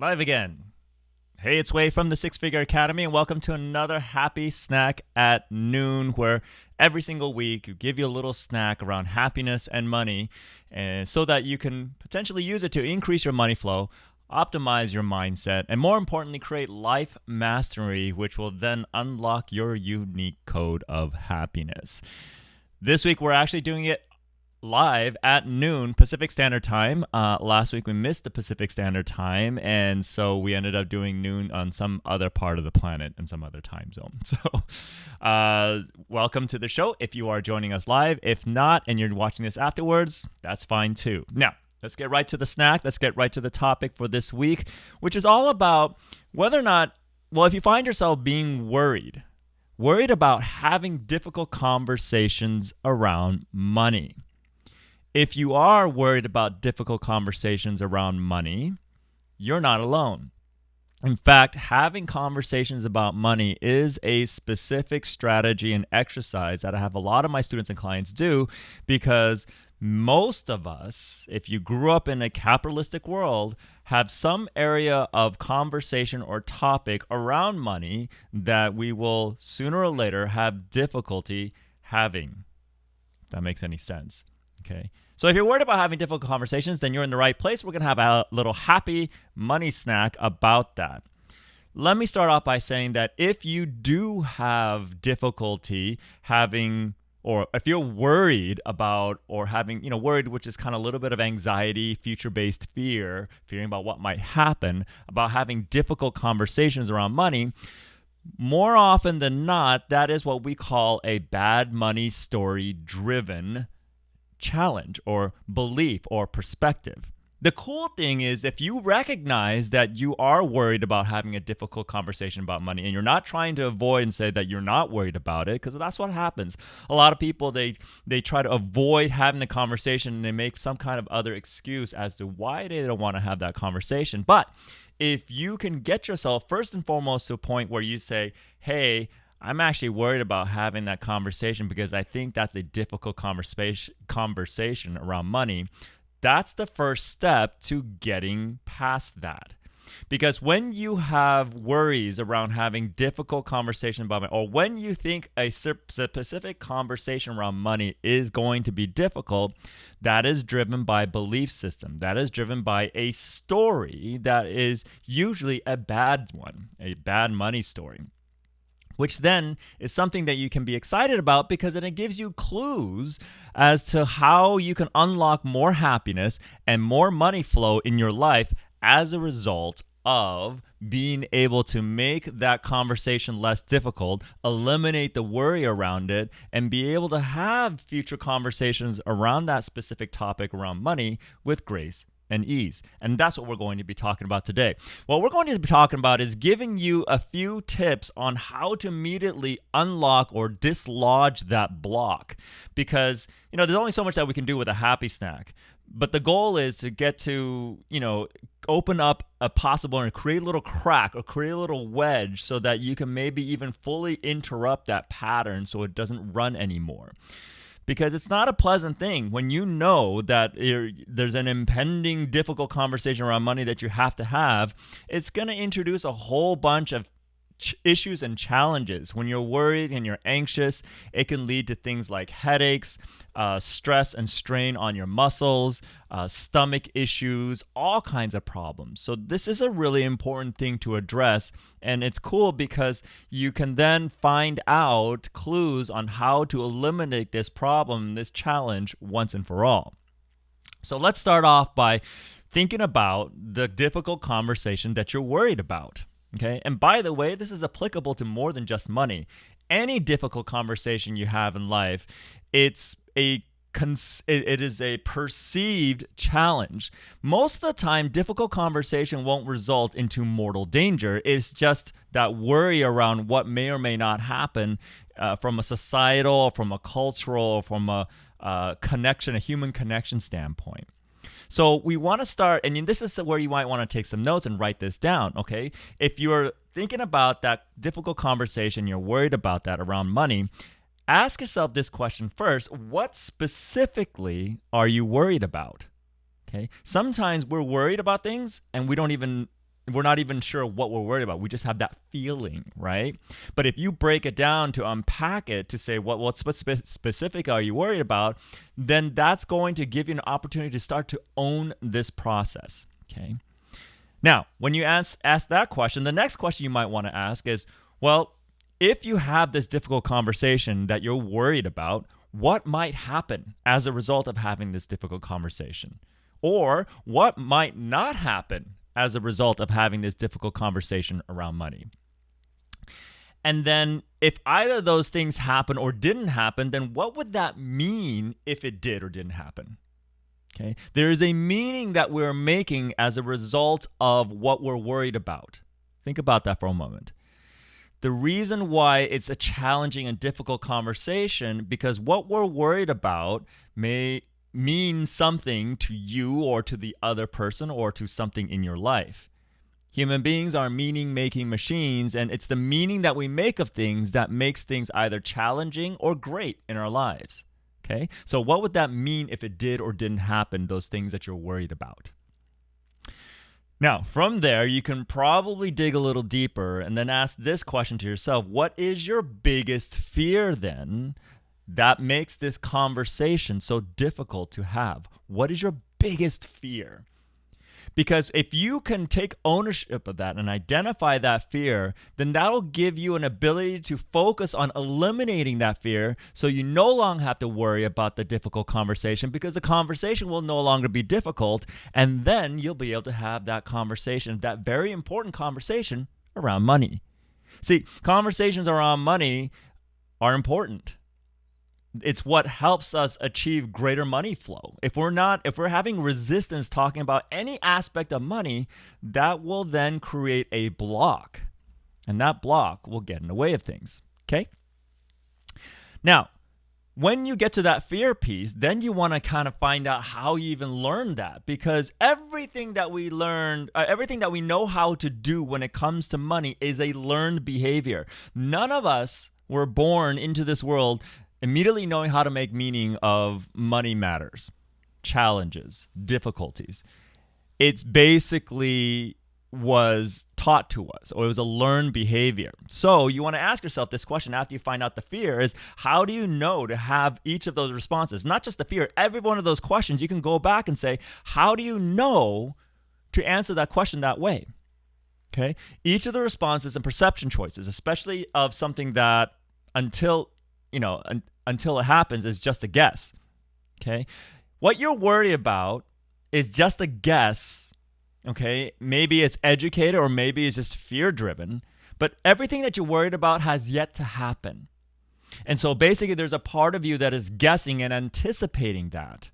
Live again. Hey, it's Wei from the Six Figure Academy, and welcome to another happy snack at noon, where every single week we give you a little snack around happiness and money, and so that you can potentially use it to increase your money flow, optimize your mindset, and more importantly, create life mastery, which will then unlock your unique code of happiness. This week, we're actually doing it live at noon Pacific Standard Time. Last week we missed the Pacific Standard Time, and so we ended up doing noon on some other part of the planet in some other time zone. So welcome to the show if you are joining us live. If not, and you're watching this afterwards, that's fine too. Now, let's get right to the snack. Let's get right to the topic for this week, which is all about whether or not, well, if you find yourself being worried about having difficult conversations around money. If you are worried about difficult conversations around money, you're not alone. In fact, having conversations about money is a specific strategy and exercise that I have a lot of my students and clients do, because most of us, if you grew up in a capitalistic world, have some area of conversation or topic around money that we will sooner or later have difficulty having. If that makes any sense. Okay. So if you're worried about having difficult conversations, then you're in the right place. We're going to have a little happy money snack about that. Let me start off by saying that if you do have difficulty having, or if you're worried about or having, worried, which is kind of a little bit of anxiety, future-based fear, fearing about what might happen, about having difficult conversations around money, more often than not, that is what we call a bad money story driven challenge or belief or perspective. The cool thing is, if you recognize that you are worried about having a difficult conversation about money, and you're not trying to avoid and say that you're not worried about it, because that's what happens. A lot of people, they try to avoid having the conversation, and they make some kind of other excuse as to why they don't want to have that conversation. But if you can get yourself first and foremost to a point where you say, hey, I'm actually worried about having that conversation because I think that's a difficult conversation around money. That's the first step to getting past that. Because when you have worries around having difficult conversations about money, or when you think a specific conversation around money is going to be difficult, that is driven by belief system. That is driven by a story that is usually a bad one, a bad money story, which then is something that you can be excited about because then it gives you clues as to how you can unlock more happiness and more money flow in your life as a result of being able to make that conversation less difficult, eliminate the worry around it, and be able to have future conversations around that specific topic around money with grace and ease. And that's what we're going to be talking about today. What we're going to be talking about is giving you a few tips on how to immediately unlock or dislodge that block. Because, there's only so much that we can do with a happy snack. But the goal is to get to, open up a possible and create a little crack or create a little wedge so that you can maybe even fully interrupt that pattern so it doesn't run anymore. Because it's not a pleasant thing when you know that there's an impending difficult conversation around money that you have to have. It's going to introduce a whole bunch of issues and challenges. When you're worried and you're anxious, it can lead to things like headaches, stress and strain on your muscles, stomach issues, all kinds of problems. So this is a really important thing to address, and it's cool because you can then find out clues on how to eliminate this problem, this challenge, once and for all. So let's start off by thinking about the difficult conversation that you're worried about. Okay. And by the way, this is applicable to more than just money. Any difficult conversation you have in life, it is a perceived challenge. Most of the time, difficult conversation won't result into mortal danger. It's just that worry around what may or may not happen from a societal, from a cultural, from a human connection standpoint. So we want to start, and this is where you might want to take some notes and write this down, okay? If you're thinking about that difficult conversation, you're worried about that around money, ask yourself this question first. What specifically are you worried about? Okay. Sometimes we're worried about things and we don't even we're not even sure what we're worried about. We just have that feeling, right? But if you break it down to unpack it to say what specific are you worried about, then that's going to give you an opportunity to start to own this process, okay? Now, when you ask that question, the next question you might want to ask is, well, if you have this difficult conversation that you're worried about, what might happen as a result of having this difficult conversation? Or what might not happen as a result of having this difficult conversation around money? And then if either of those things happen or didn't happen, then what would that mean if it did or didn't happen? Okay, there is a meaning that we're making as a result of what we're worried about. Think about that for a moment. The reason why it's a challenging and difficult conversation, because what we're worried about may mean something to you or to the other person or to something in your life. Human beings are meaning-making machines, and it's the meaning that we make of things that makes things either challenging or great in our lives. Okay? So what would that mean if it did or didn't happen, those things that you're worried about? Now, from there, you can probably dig a little deeper and then ask this question to yourself. What is your biggest fear then that makes this conversation so difficult to have? What is your biggest fear? Because if you can take ownership of that and identify that fear, then that'll give you an ability to focus on eliminating that fear, so you no longer have to worry about the difficult conversation, because the conversation will no longer be difficult, and then you'll be able to have that conversation, that very important conversation around money. See, conversations around money are important. It's what helps us achieve greater money flow. If we're having resistance talking about any aspect of money, that will then create a block. And that block will get in the way of things. Okay? Now, when you get to that fear piece, then you want to kind of find out how you even learned that. Because everything that we learned, everything that we know how to do when it comes to money is a learned behavior. None of us were born into this world immediately knowing how to make meaning of money matters, challenges, difficulties. It's basically was taught to us, or it was a learned behavior. So you want to ask yourself this question after you find out the fear is, how do you know to have each of those responses? Not just the fear, every one of those questions, you can go back and say, how do you know to answer that question that way? Okay. Each of the responses and perception choices, especially of something that until it happens is just a guess. Okay? What you're worried about is just a guess. Okay? Maybe it's educated or maybe it's just fear-driven, but everything that you're worried about has yet to happen. And so basically there's a part of you that is guessing and anticipating that.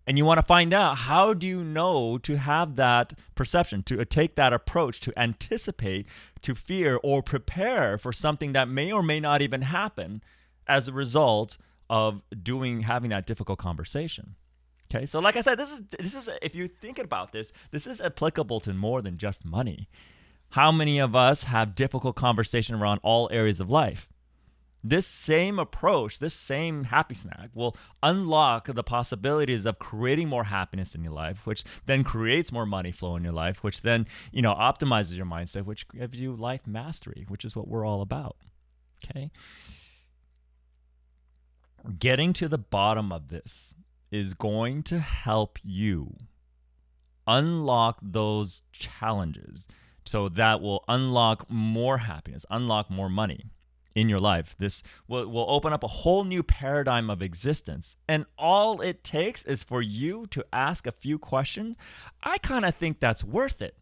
And you want to find out, how do you know to have that perception, to take that approach, to anticipate, to fear or prepare for something that may or may not even happen as a result of having that difficult conversation. Okay, so like I said, this is if you think about this is applicable to more than just money. How many of us have difficult conversation around all areas of life? This same approach, this same happy snack will unlock the possibilities of creating more happiness in your life, which then creates more money flow in your life, which then, optimizes your mindset, which gives you life mastery, which is what we're all about. Okay? Getting to the bottom of this is going to help you unlock those challenges, so that will unlock more happiness, unlock more money in your life. This will open up a whole new paradigm of existence. And all it takes is for you to ask a few questions. I kind of think that's worth it.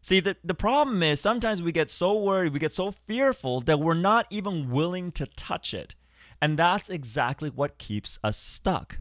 See, the problem is sometimes we get so worried, we get so fearful that we're not even willing to touch it. And that's exactly what keeps us stuck.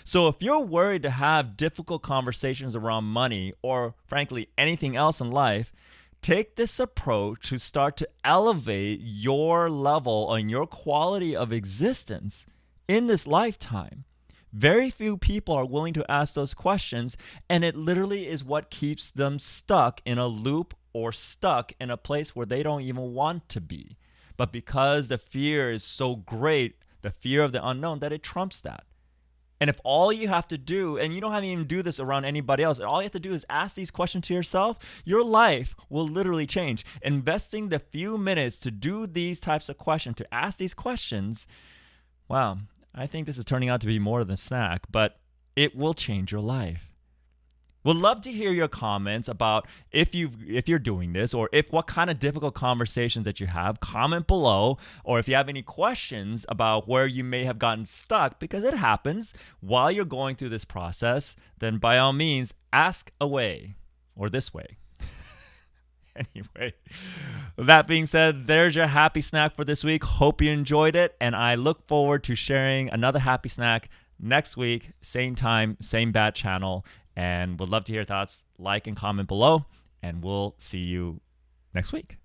So if you're worried to have difficult conversations around money, or frankly, anything else in life, take this approach to start to elevate your level and your quality of existence in this lifetime. Very few people are willing to ask those questions, and it literally is what keeps them stuck in a loop or stuck in a place where they don't even want to be. But because the fear is so great, the fear of the unknown, that it trumps that. And if all you have to do, and you don't have to even do this around anybody else, all you have to do is ask these questions to yourself, your life will literally change. Investing the few minutes to do these types of questions, to ask these questions, wow, I think this is turning out to be more than a snack, but it will change your life. Would love to hear your comments about if you're doing this, or if what kind of difficult conversations that you have. Comment below, or if you have any questions about where you may have gotten stuck, because it happens while you're going through this process, then by all means ask away, or this way. Anyway, that being said, there's your happy snack for this week. Hope you enjoyed it, and I look forward to sharing another happy snack next week, same time, same bat channel. And would love to hear your thoughts. Like and comment below, and we'll see you next week.